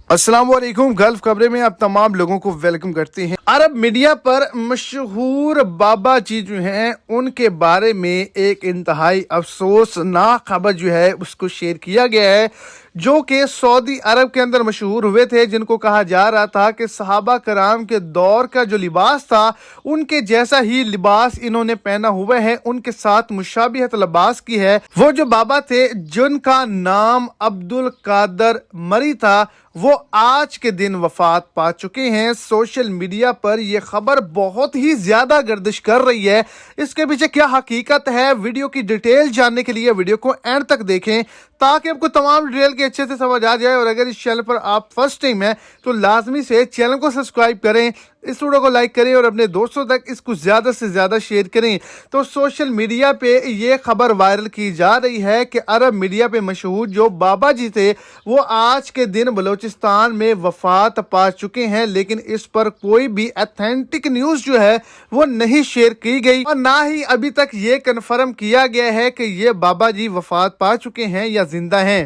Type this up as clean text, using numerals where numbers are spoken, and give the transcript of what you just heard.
अस्सलाम वालेकुम। गल्फ खबरें में आप तमाम लोगों को वेलकम करते हैं। अरब मीडिया पर मशहूर बाबा जी जो हैं उनके बारे में एक इंतहाई अफसोसनाक खबर जो है उसको शेयर किया गया है, जो कि सऊदी अरब के अंदर मशहूर हुए थे, जिनको कहा जा रहा था कि सहाबा कराम के दौर का जो लिबास था उनके जैसा ही लिबास इन्होंने पहना हुआ है, उनके साथ मुशाबिहत लिबास की है। वो जो बाबा थे जिनका नाम अब्दुल कादर मरी था, वो आज के दिन वफात पा चुके हैं। सोशल मीडिया पर यह खबर बहुत ही ज्यादा गर्दिश कर रही है। इसके पीछे क्या हकीकत है, वीडियो की डिटेल जानने के लिए वीडियो को एंड तक देखें ताकि आपको तमाम डिटेल के अच्छे से समझ आ जाए। और अगर इस चैनल पर आप फर्स्ट टाइम हैं तो लाजमी से चैनल को सब्सक्राइब करें, इस वीडियो को लाइक करें और अपने दोस्तों तक इसको ज्यादा से ज्यादा शेयर करें। तो सोशल मीडिया पे ये खबर वायरल की जा रही है कि अरब मीडिया पे मशहूर जो बाबा जी थे वो आज के दिन बलूचिस्तान में वफात पा चुके हैं, लेकिन इस पर कोई भी ऑथेंटिक न्यूज जो है वो नहीं शेयर की गई और ना ही अभी तक ये कन्फर्म किया गया है कि ये बाबा जी वफात पा चुके हैं या जिंदा हैं।